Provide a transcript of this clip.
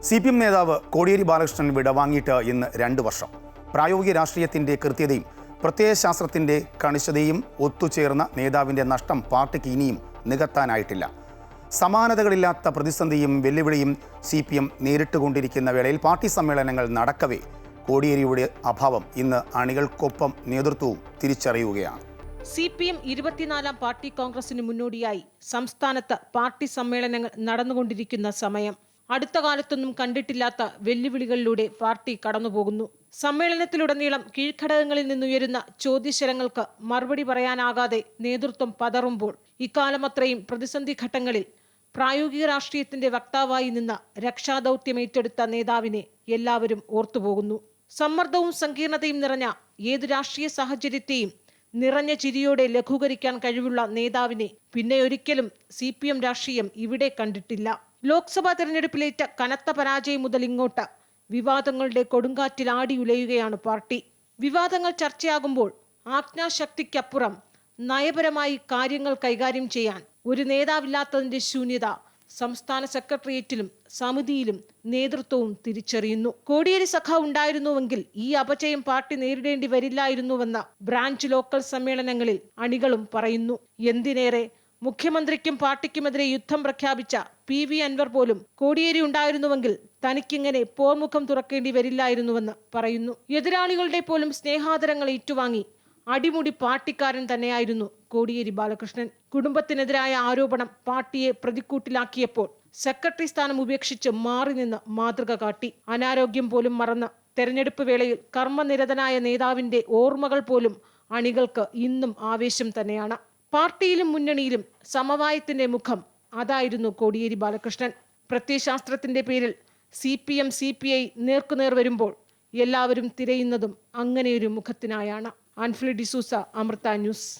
CPM നേതാവ് കോടിയേരി ബാലകൃഷ്ണൻ വിടവാങ്ങിയിട്ട് ഇന്ന് 2 വർഷം. പ്രായോഗിക രാഷ്ട്രീയത്തിൻ്റെ കൃത്യതയും പ്രത്യയശാസ്ത്രത്തിൻ്റെ കണിശതയും ഒത്തുചേർന്ന നേതാവിൻ്റെ നഷ്ടം പാർട്ടിക്ക് ഇനിയും നികത്താനായിട്ടില്ല. സമാനതകളില്ലാത്ത പ്രതിസന്ധിയും വെല്ലുവിളിയും CPM നേരിട്ടുകൊണ്ടിരിക്കുന്ന വേളയിൽ പാർട്ടി സമ്മേളനങ്ങൾ നടക്കവേ കോടിയേരിയുടെ അഭാവം ഇന്ന് അണികൾക്കൊപ്പം നേതൃത്വവും തിരിച്ചറിയുകയാണ്. CPM 24ാം പാർട്ടി കോൺഗ്രസിന് മുന്നോടിയായി സംസ്ഥാനത്ത് പാർട്ടി സമ്മേളനങ്ങൾ നടന്നുകൊണ്ടിരിക്കുന്ന സമയം. അടുത്ത കാലത്തൊന്നും കണ്ടിട്ടില്ലാത്ത വെല്ലുവിളികളിലൂടെ പാർട്ടി കടന്നുപോകുന്നു. സമ്മേളനത്തിലുടനീളം കീഴ്ഘടകങ്ങളിൽ നിന്നുയരുന്ന ചോദ്യശരങ്ങൾക്ക് മറുപടി പറയാനാകാതെ നേതൃത്വം പതറുമ്പോൾ ഇക്കാലമത്രയും പ്രതിസന്ധി ഘട്ടങ്ങളിൽ പ്രായോഗിക രാഷ്ട്രീയത്തിന്റെ വക്താവായി നിന്ന രക്ഷാദൗത്യം ഏറ്റെടുത്ത നേതാവിനെ എല്ലാവരും ഓർത്തുപോകുന്നു. സമ്മർദ്ദവും സങ്കീർണതയും നിറഞ്ഞ ഏത് രാഷ്ട്രീയ സാഹചര്യത്തെയും നിറഞ്ഞ ചിരിയോടെ ലഘൂകരിക്കാൻ കഴിവുള്ള നേതാവിനെ പിന്നെ ഒരിക്കലും CPM രാഷ്ട്രീയം ഇവിടെ കണ്ടിട്ടില്ല. ലോക്സഭാ തെരഞ്ഞെടുപ്പിലേറ്റ കനത്ത പരാജയം മുതൽ ഇങ്ങോട്ട് വിവാദങ്ങളുടെ കൊടുങ്കാറ്റിൽ ആടിയുലയുകയാണ് പാർട്ടി. വിവാദങ്ങൾ ചർച്ചയാകുമ്പോൾ ആജ്ഞാശക്തിക്കപ്പുറം നയപരമായി കാര്യങ്ങൾ കൈകാര്യം ചെയ്യാൻ ഒരു നേതാവില്ലാത്തതിന്റെ ശൂന്യത സംസ്ഥാന സെക്രട്ടേറിയറ്റിലും സമിതിയിലും നേതൃത്വവും തിരിച്ചറിയുന്നു. കോടിയേരി സഖാവ് ഉണ്ടായിരുന്നുവെങ്കിൽ ഈ അപജയം പാർട്ടി നേരിടേണ്ടി വരില്ലായിരുന്നുവെന്ന ബ്രാഞ്ച് ലോക്കൽ സമ്മേളനങ്ങളിൽ അണികളും പറയുന്നു. എന്തിനേറെ മുഖ്യമന്ത്രിക്കും പാർട്ടിക്കുമെതിരെ യുദ്ധം പ്രഖ്യാപിച്ച PV അൻവർ പോലും കോടിയേരി ഉണ്ടായിരുന്നുവെങ്കിൽ തനിക്കിങ്ങനെ പോർമുഖം തുറക്കേണ്ടി വരില്ലായിരുന്നുവെന്ന് പറയുന്നു. എതിരാളികളുടെ പോലും സ്നേഹാദരങ്ങൾ ഏറ്റുവാങ്ങി അടിമുടി പാർട്ടിക്കാരൻ തന്നെയായിരുന്നു കോടിയേരി ബാലകൃഷ്ണൻ. കുടുംബത്തിനെതിരായ ആരോപണം പാർട്ടിയെ പ്രതിക്കൂട്ടിലാക്കിയപ്പോൾ സെക്രട്ടറി സ്ഥാനം ഉപേക്ഷിച്ച് മാറി നിന്ന് മാതൃക കാട്ടി. അനാരോഗ്യം പോലും മറന്ന് തെരഞ്ഞെടുപ്പ് വേളയിൽ കർമ്മനിരതനായ നേതാവിന്റെ ഓർമ്മകൾ പോലും അണികൾക്ക് ഇന്നും ആവേശം തന്നെയാണ്. പാർട്ടിയിലും മുന്നണിയിലും സമവായത്തിന്റെ മുഖം അതായിരുന്നു കോടിയേരി ബാലകൃഷ്ണൻ. പ്രത്യയശാസ്ത്രത്തിന്റെ പേരിൽ CPM CPI നേർക്കുനേർ വരുമ്പോൾ എല്ലാവരും തിരയുന്നതും അങ്ങനെയൊരു മുഖത്തിനായാണ്. ആൻഫ്ലി ഡിസൂസ, അമൃത ന്യൂസ്.